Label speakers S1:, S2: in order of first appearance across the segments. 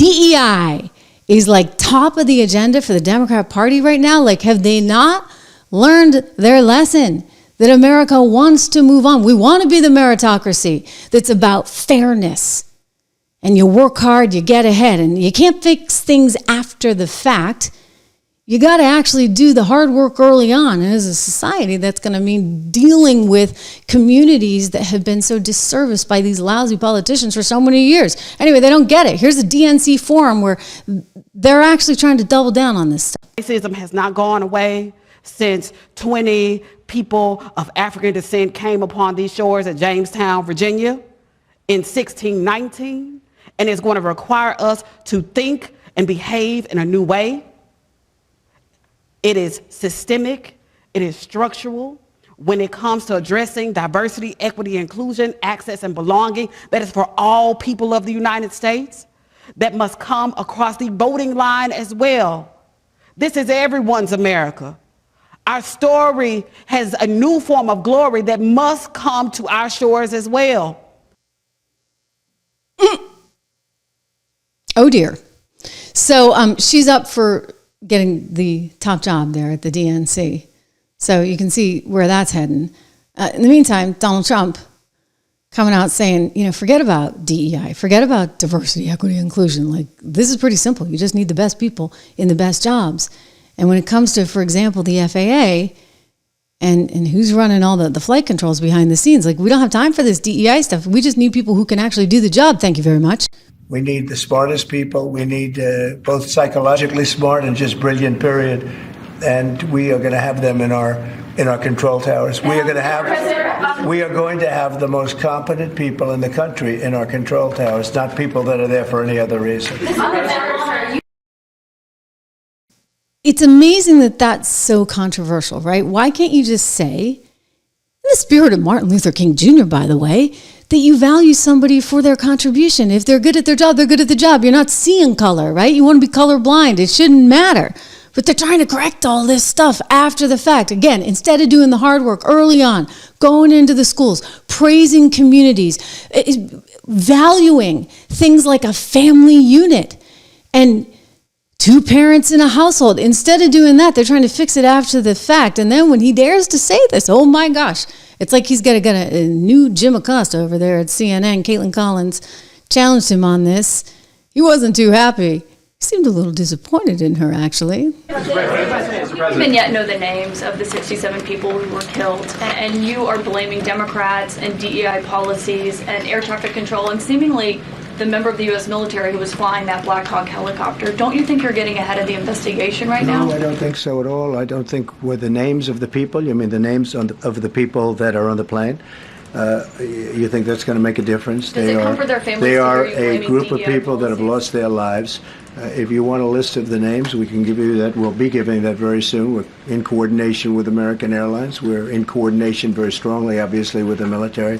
S1: DEI is like top of the agenda for the Democrat Party right now. Like, have they not learned their lesson that America wants to move on? We want to be the meritocracy that's about fairness. And you work hard, you get ahead, and you can't fix things after the fact. You got to actually do the hard work early on. And as a society, that's going to mean dealing with communities that have been so disserviced by these lousy politicians for so many years. Anyway, they don't get it. Here's a DNC forum where they're actually trying to double down on this stuff.
S2: Racism has not gone away since 20 people of African descent came upon these shores at Jamestown, Virginia in 1619. And it's going to require us to think and behave in a new way. It is systemic, it is structural. When it comes to addressing diversity, equity, inclusion, access, and belonging, that is for all people of the United States, that must come across the voting line as well. This is everyone's America. Our story has a new form of glory that must come to our shores as well.
S1: Oh dear. So she's up for getting the top job there at the DNC. So you can see where that's heading. In the meantime, Donald Trump coming out saying, forget about DEI, forget about diversity, equity, inclusion. Like, this is pretty simple. You just need the best people in the best jobs. And when it comes to, for example, the FAA and who's running all the flight controls behind the scenes, like, we don't have time for this DEI stuff. We just need people who can actually do the job. Thank you very much.
S3: We need the smartest people. We need both psychologically smart and just brilliant, period. And we are going to have them in our control towers. We are going to have the most competent people in the country in our control towers, not people that are there for any other reason.
S1: It's amazing that that's so controversial, right? Why can't you just say, in the spirit of Martin Luther King Jr., by the way, that you value somebody for their contribution? If they're good at their job, they're good at the job. You're not seeing color, right? You want to be colorblind. It shouldn't matter. But they're trying to correct all this stuff after the fact. Again, instead of doing the hard work early on, going into the schools, praising communities, valuing things like a family unit and 2 parents in a household. Instead of doing that, they're trying to fix it after the fact. And then when he dares to say this, oh my gosh, it's like he's got to get a new Jim Acosta over there at CNN. Caitlin Collins challenged him on this. He wasn't too happy. He seemed a little disappointed in her, actually.
S4: We don't even yet know the names of the 67 people who were killed, and you are blaming Democrats and DEI policies and air traffic control and seemingly the member of the U.S. military who was flying that Black Hawk helicopter. Don't you think you're getting ahead of the investigation right now?
S3: No, I don't think so at all. I don't think with the names of the people, you mean the names of the people that are on the plane? You think that's going to make a difference?
S4: Does it comfort their families?
S3: They are a group of people that have lost their lives. If you want a list of the names, we can give you that. We'll be giving that very soon. We're in coordination with American Airlines. We're in coordination very strongly, obviously, with the military.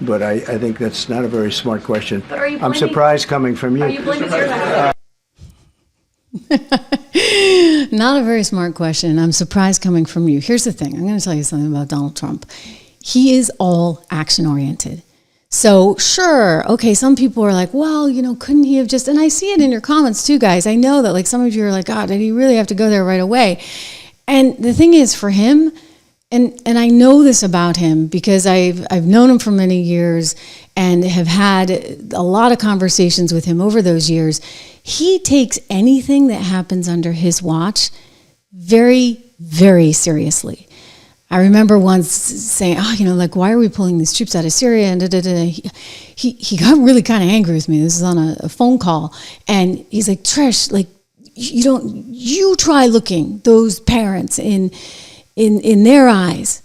S3: But I think that's not a very smart question.
S4: But are you
S3: I'm surprised coming from you.
S4: Are you blaming your
S1: Not a very smart question. I'm surprised coming from you. Here's the thing. I'm going to tell you something about Donald Trump. He is all action-oriented. So sure, okay, some people are like, well, couldn't he have just, and I see it in your comments too, guys. I know that like some of you are like, God, did he really have to go there right away? And the thing is for him, and I know this about him because I've known him for many years and have had a lot of conversations with him over those years. He takes anything that happens under his watch very, very seriously. I remember once saying, why are we pulling these troops out of Syria? And he got really kind of angry with me. This is on a phone call. And he's like, Trish, like, you try looking those parents in their eyes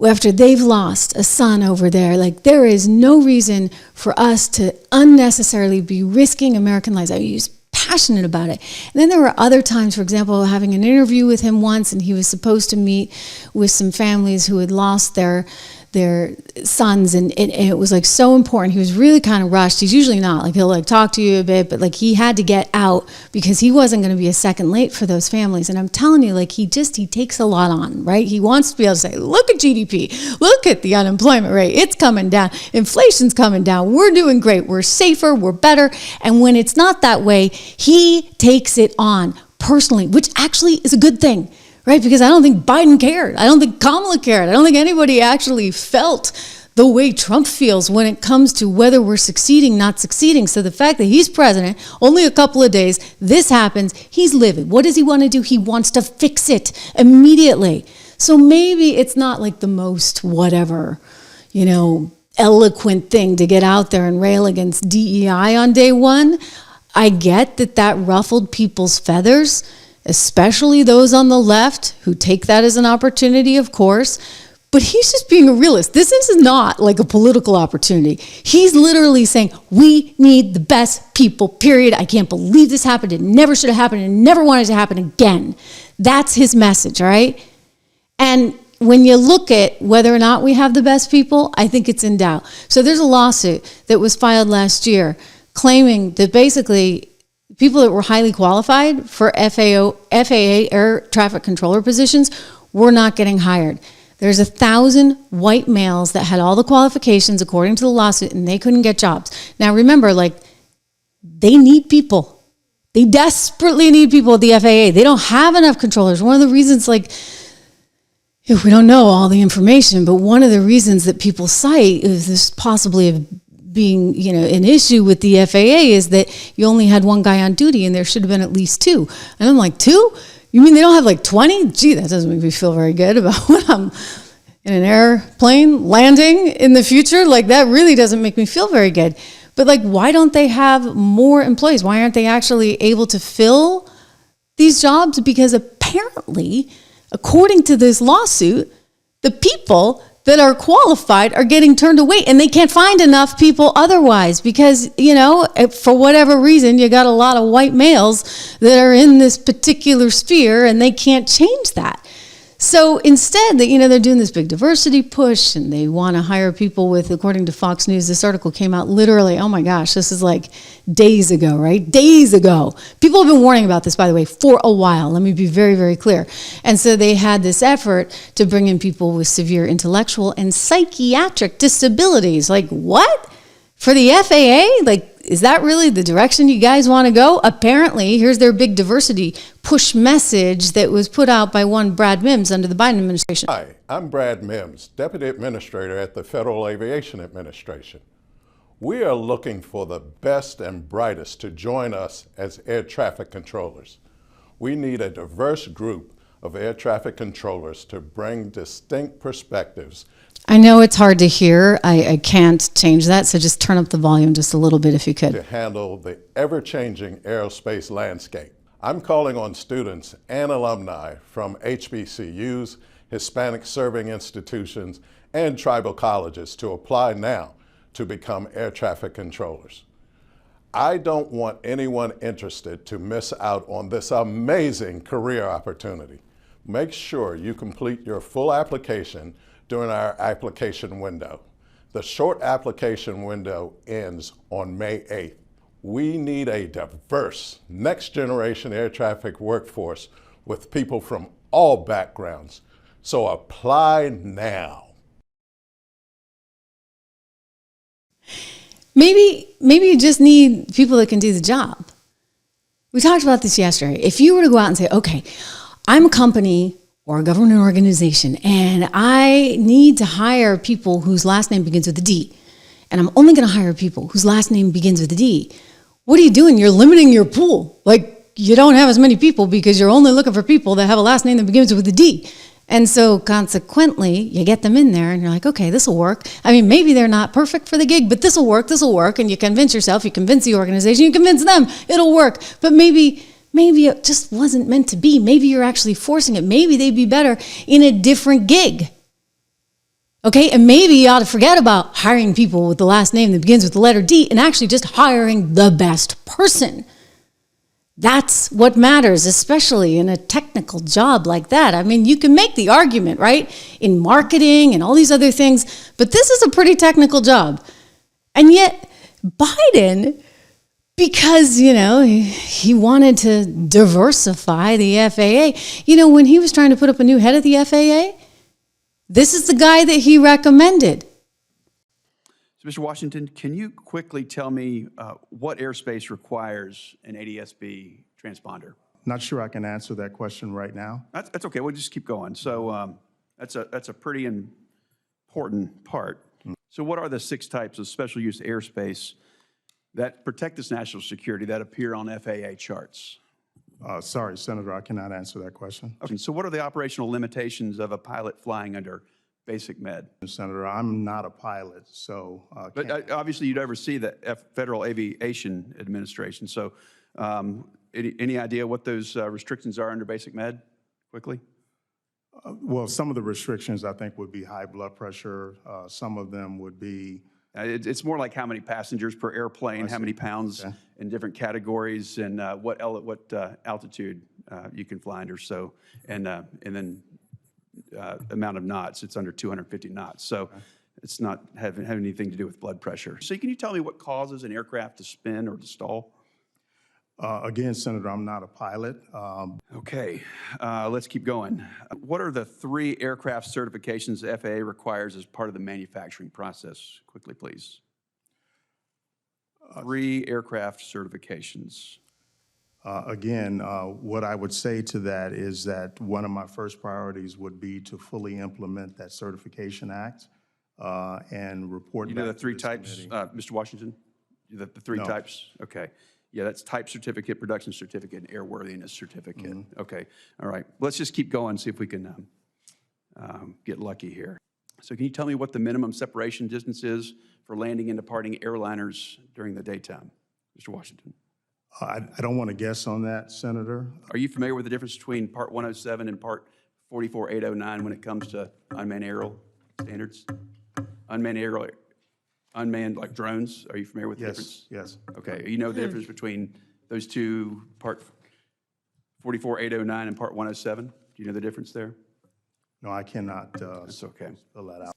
S1: after they've lost a son over there. Like, there is no reason for us to unnecessarily be risking American lives. He was passionate about it. And then there were other times, for example, having an interview with him once, and he was supposed to meet with some families who had lost their their sons, and it was like so important. He was really kind of rushed. He's usually not, like he'll like talk to you a bit, but like he had to get out because he wasn't going to be a second late for those families. And I'm telling you, like he takes a lot on, right? He wants to be able to say, look at GDP, look at the unemployment rate, it's coming down, inflation's coming down, we're doing great, we're safer, we're better. And when it's not that way, he takes it on personally, which actually is a good thing. Right? Because I don't think Biden cared. I don't think Kamala cared. I don't think anybody actually felt the way Trump feels when it comes to whether we're succeeding, not succeeding. So the fact that he's president, only a couple of days, this happens, he's livid. What does he want to do? He wants to fix it immediately. So maybe it's not like the most whatever, eloquent thing to get out there and rail against DEI on day one. I get that ruffled people's feathers, especially those on the left who take that as an opportunity, of course. But he's just being a realist. This is not like a political opportunity. He's literally saying, we need the best people, period. I can't believe this happened. It never should have happened. It never wanted to happen again. That's his message, all right? And when you look at whether or not we have the best people, I think it's in doubt. So there's a lawsuit that was filed last year claiming that basically people that were highly qualified for FAA air traffic controller positions were not getting hired. There's 1,000 white males that had all the qualifications according to the lawsuit, and they couldn't get jobs. Now remember, they need people. They desperately need people at the FAA. They don't have enough controllers. One of the reasons, if we don't know all the information, but one of the reasons that people cite is this possibly being, an issue with the FAA is that you only had one guy on duty and there should have been at least two. And I'm like, two? You mean they don't have 20? Gee, that doesn't make me feel very good about when I'm in an airplane landing in the future. That really doesn't make me feel very good. But why don't they have more employees? Why aren't they actually able to fill these jobs? Because apparently, according to this lawsuit, the people that are qualified are getting turned away, and they can't find enough people otherwise because, for whatever reason, you got a lot of white males that are in this particular sphere and they can't change that. So instead, they're doing this big diversity push and they want to hire people with, according to Fox News, this article came out literally, oh my gosh, this is days ago, right? Days ago. People have been warning about this, by the way, for a while. Let me be very, very clear. And so they had this effort to bring in people with severe intellectual and psychiatric disabilities. What? For the FAA? Is that really the direction you guys want to go? Apparently, here's their big diversity push message that was put out by one Brad Mims under the Biden administration.
S5: Hi, I'm Brad Mims, Deputy Administrator at the Federal Aviation Administration. We are looking for the best and brightest to join us as air traffic controllers. We need a diverse group of air traffic controllers to bring distinct perspectives.
S1: I know it's hard to hear. I can't change that, so just turn up the volume just a little bit if you could.
S5: To handle the ever-changing aerospace landscape. I'm calling on students and alumni from HBCUs, Hispanic serving institutions, and tribal colleges to apply now to become air traffic controllers. I don't want anyone interested to miss out on this amazing career opportunity. Make sure you complete your full application during our application window. The short application window ends on May 8th. We need a diverse, next-generation air traffic workforce with people from all backgrounds. So apply now.
S1: Maybe you just need people that can do the job. We talked about this yesterday. If you were to go out and say, okay, I'm a company or a government organization, and I need to hire people whose last name begins with a D, and I'm only going to hire people whose last name begins with a D. What are you doing? You're limiting your pool. You don't have as many people because you're only looking for people that have a last name that begins with a D. And so consequently, you get them in there and you're like, okay, this will work. I mean, maybe they're not perfect for the gig, but this will work. And you convince yourself, you convince the organization, you convince them, it'll work. But maybe it just wasn't meant to be. Maybe you're actually forcing it. Maybe they'd be better in a different gig. Okay, and maybe you ought to forget about hiring people with the last name that begins with the letter D and actually just hiring the best person. That's what matters, especially in a technical job like that. I mean, you can make the argument, right, in marketing and all these other things, but this is a pretty technical job. And yet Biden, because, you know, he wanted to diversify the FAA, you know, when he was trying to put up a new head of the FAA, this is the guy that he recommended.
S6: So, Mr. Washington, can you quickly tell me what airspace requires an ADS-B transponder?
S7: Not sure I can answer that question right now.
S6: That's okay. We'll just keep going. So that's a pretty important part. So what are the 6 types of special use airspace that protect this national security that appear on FAA charts?
S7: Sorry, Senator, I cannot answer that question.
S6: Okay. So what are the operational limitations of a pilot flying under basic med?
S7: Senator, I'm not a pilot, so
S6: But obviously you'd oversee the Federal Aviation Administration. So any idea what those restrictions are under basic med, quickly?
S7: well, some of the restrictions I think would be high blood pressure. Some of them would be.
S6: It's more like how many passengers per airplane, how many pounds in different categories, and what altitude you can fly under. So, and then amount of knots. It's under 250 knots. So, it's not having anything to do with blood pressure. So, can you tell me what causes an aircraft to spin or to stall?
S7: Again, Senator, I'm not a pilot.
S6: Okay, let's keep going. What are the 3 aircraft certifications the FAA requires as part of the manufacturing process? Quickly, please. 3 aircraft certifications.
S7: Again, what I would say to that is that one of my first priorities would be to fully implement that Certification Act and report.
S6: You know the 3 types, Mr. Washington? The 3 types? Okay. Yeah, that's type certificate, production certificate, and airworthiness certificate. Mm-hmm. Okay, all right. Let's just keep going, see if we can get lucky here. So can you tell me what the minimum separation distance is for landing and departing airliners during the daytime, Mr. Washington?
S7: I don't want to guess on that, Senator.
S6: Are you familiar with the difference between Part 107 and Part 44809 when it comes to unmanned aerial standards? Unmanned, like drones, are you familiar with the difference?
S7: Yes.
S6: Okay, you know the difference between those 2, Part 44809 and Part 107? Do you know the difference there?
S7: No, I cannot
S6: That's okay.
S7: spell that out.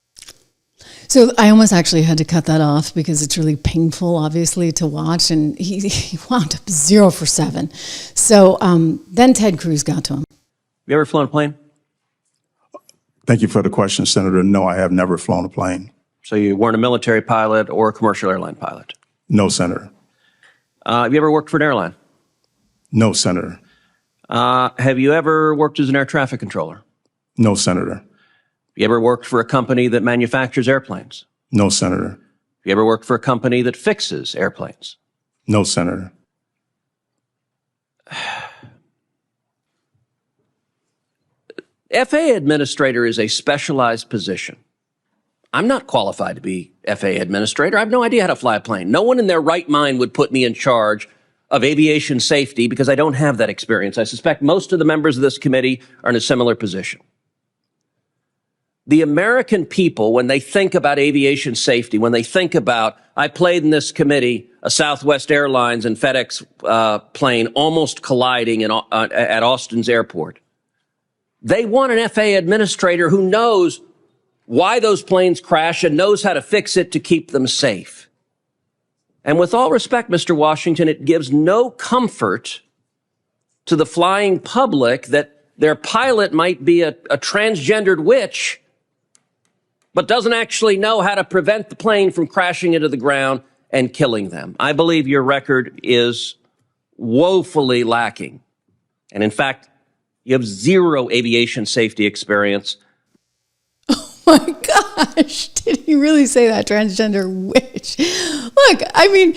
S1: So I almost actually had to cut that off because it's really painful, obviously, to watch. And he wound up 0 for 7. So then Ted Cruz got to him.
S8: You ever flown a plane?
S7: Thank you for the question, Senator. No, I have never flown a plane.
S8: So you weren't a military pilot or a commercial airline pilot?
S7: No, Senator.
S8: Have you ever worked for an airline?
S7: No, Senator.
S8: Have you ever worked as an air traffic controller?
S7: No, Senator.
S8: You ever worked for a company that manufactures airplanes?
S7: No, Senator.
S8: You ever worked for a company that fixes airplanes?
S7: No, Senator.
S8: FAA administrator is a specialized position. I'm not qualified to be FAA administrator. I have no idea how to fly a plane. No one in their right mind would put me in charge of aviation safety because I don't have that experience. I suspect most of the members of this committee are in a similar position. The American people, when they think about aviation safety, when they think about, I played in this committee, a Southwest Airlines and FedEx plane almost colliding at Austin's airport. They want an FAA administrator who knows why those planes crash and knows how to fix it to keep them safe. And with all respect, Mr. Washington, it gives no comfort to the flying public that their pilot might be a transgendered witch, but doesn't actually know how to prevent the plane from crashing into the ground and killing them. I believe your record is woefully lacking. And in fact, you have 0 aviation safety experience.
S1: Oh my gosh, did he really say that, transgender witch? Look, I mean,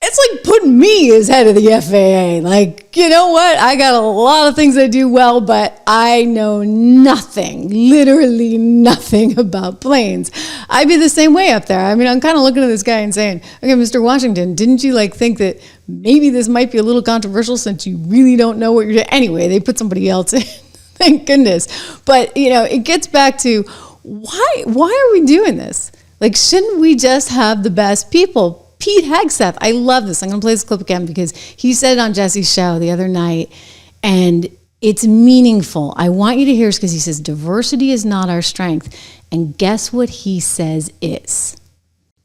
S1: it's like putting me as head of the FAA. Like, you know what? I got a lot of things I do well, but I know nothing, literally nothing about planes. I'd be the same way up there. I mean, I'm kind of looking at this guy and saying, okay, Mr. Washington, didn't you think that maybe this might be a little controversial since you really don't know what you're doing? Anyway, they put somebody else in. Thank goodness. But, it gets back to why are we doing this? Shouldn't we just have the best people? Pete Hegseth, I love this. I'm going to play this clip again because he said it on Jesse's show the other night, and it's meaningful. I want you to hear this because he says diversity is not our strength. And guess what he says is?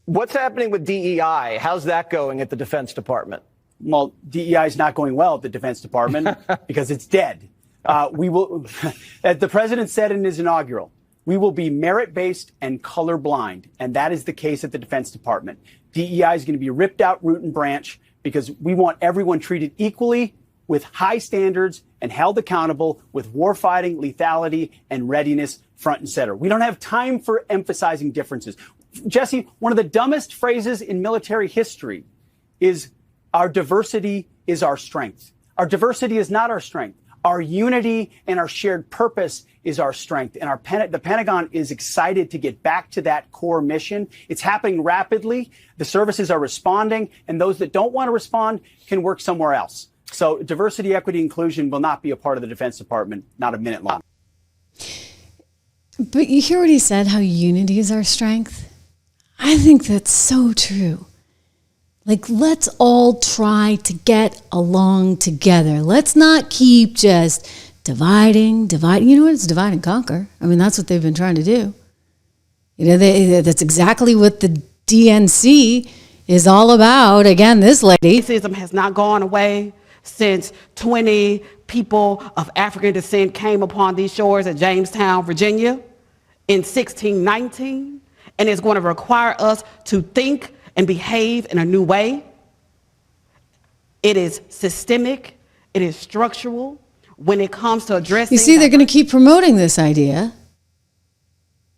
S9: What's happening with DEI? How's that going at the Defense Department?
S10: Well, DEI is not going well at the Defense Department because it's dead. We will, as the president said in his inaugural, we will be merit-based and colorblind, and that is the case at the Defense Department. DEI is going to be ripped out root and branch because we want everyone treated equally with high standards and held accountable with warfighting, lethality, and readiness front and center. We don't have time for emphasizing differences. Jesse, one of the dumbest phrases in military history is our diversity is our strength. Our diversity is not our strength. Our unity and our shared purpose is our strength. And the Pentagon is excited to get back to that core mission. It's happening rapidly. The services are responding, and those that don't want to respond can work somewhere else. So diversity, equity, inclusion will not be a part of the Defense Department, not a minute long.
S1: But you hear what he said, how unity is our strength? I think that's so true. Like, let's all try to get along together. Let's not keep just dividing. You know what? It's divide and conquer. I mean, that's what they've been trying to do. You know, that's exactly what the DNC is all about. Again, this lady.
S2: Racism has not gone away since 20 people of African descent came upon these shores at Jamestown, Virginia in 1619. And it's going to require us to think and behave in a new way. It is systemic. It is structural. When it comes to addressing...
S1: You see, they're going to keep promoting this idea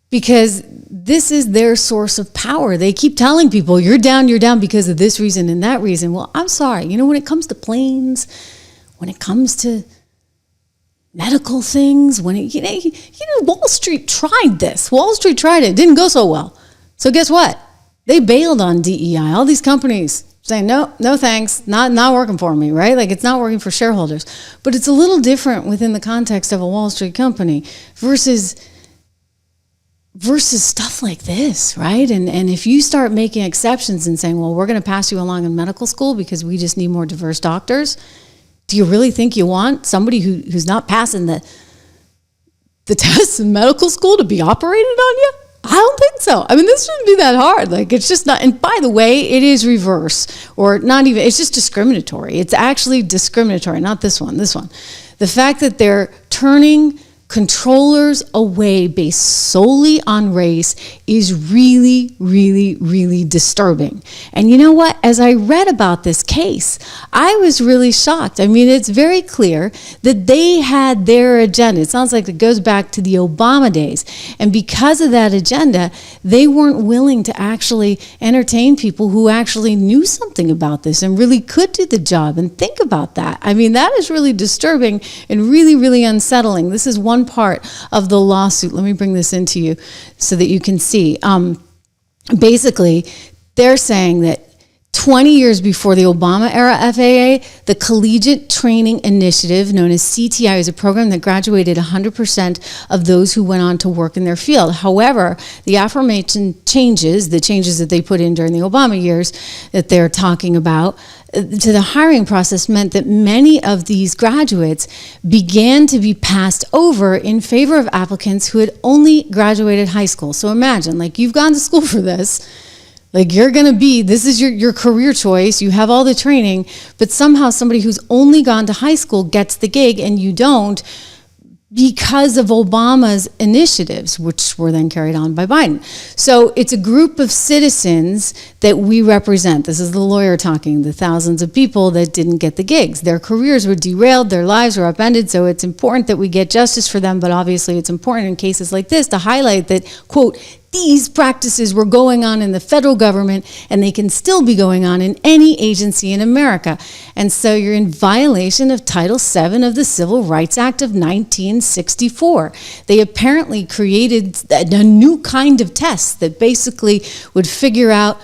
S1: because this is their source of power. They keep telling people, you're down because of this reason and that reason. Well, I'm sorry. You know, when it comes to planes, when it comes to medical things, when it, you know, Wall Street tried this. Wall Street tried it. It didn't go so well. So guess what? They bailed on DEI. All these companies saying, no thanks, not working for me, right? Like, it's not working for shareholders. But it's a little different within the context of a Wall Street company versus stuff like this, right? And if you start making exceptions and saying, well, we're going to pass you along in medical school because we just need more diverse doctors, do you really think you want somebody who's not passing the tests in medical school to be operated on you? I don't think so. I mean, this shouldn't be that hard. Like, it's just not. And by the way, it is reverse, or not even. It's just discriminatory. It's actually discriminatory. Not this one. This one. The fact that they're turning controllers away based solely on race is really, really, really disturbing. And you know what? As I read about this case, I was really shocked. I mean, it's very clear that they had their agenda. It sounds like it goes back to the Obama days. And because of that agenda, they weren't willing to actually entertain people who actually knew something about this and really could do the job. And think about that. I mean, that is really disturbing and really, really unsettling. This is one part of the lawsuit. Let me bring this into you so that you can see. Basically, they're saying that 20 years before the Obama era FAA, the Collegiate Training Initiative, known as CTI, is a program that graduated 100% of those who went on to work in their field. However, the aforementioned changes, the changes that they put in during the Obama years that they're talking about, to the hiring process meant that many of these graduates began to be passed over in favor of applicants who had only graduated high school. So imagine, like, you've gone to school for this, like, you're going to be, this is your career choice, you have all the training, but somehow somebody who's only gone to high school gets the gig and you don't, because of Obama's initiatives, which were then carried on by Biden. So it's a group of citizens that we represent. This is the lawyer talking, the thousands of people that didn't get the gigs. Their careers were derailed, their lives were upended, so it's important that we get justice for them, but obviously it's important in cases like this to highlight that, quote, these practices were going on in the federal government and they can still be going on in any agency in America. And so you're in violation of Title VII of the Civil Rights Act of 1964. They apparently created a new kind of test that basically would figure out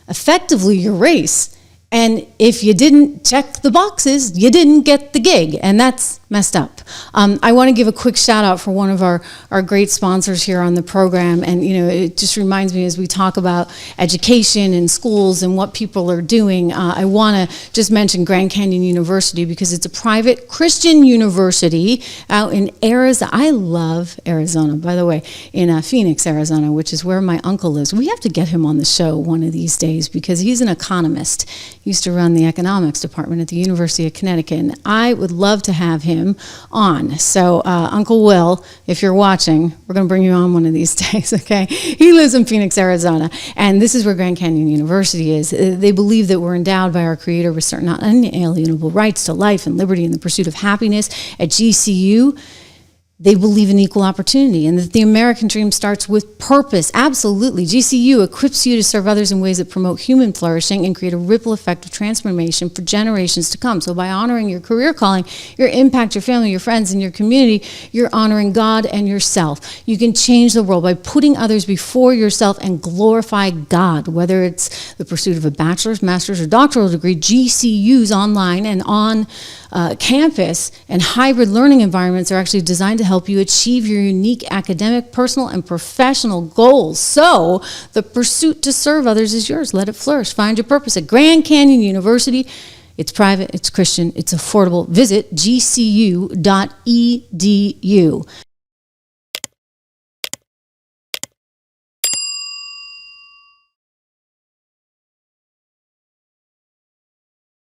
S1: effectively your race. And if you didn't check the boxes, you didn't get the gig, and that's messed up. I want to give a quick shout out for one of our great sponsors here on the program, and it just reminds me as we talk about education and schools and what people are doing, I want to just mention Grand Canyon University because it's a private Christian university out in Arizona. I love Arizona, by the way, in Phoenix, Arizona, which is where my uncle lives. We have to get him on the show one of these days because he's an economist. He used to run the economics department at the University of Connecticut, and I would love to have him on. So Uncle Will, if you're watching, we're going to bring you on one of these days, okay? He lives in Phoenix, Arizona, and this is where Grand Canyon University is. They believe that we're endowed by our Creator with certain unalienable rights to life and liberty and the pursuit of happiness. At GCU, they believe in equal opportunity and that the American dream starts with purpose. Absolutely. GCU equips you to serve others in ways that promote human flourishing and create a ripple effect of transformation for generations to come. So by honoring your career calling, your impact, your family, your friends, and your community, you're honoring God and yourself. You can change the world by putting others before yourself and glorify God. Whether it's the pursuit of a bachelor's, master's, or doctoral degree, GCU's online and on campus and hybrid learning environments are actually designed to help you achieve your unique academic, personal, and professional goals. So the pursuit to serve others is yours. Let it flourish. Find your purpose at Grand Canyon University. It's private, it's Christian, it's affordable. Visit gcu.edu.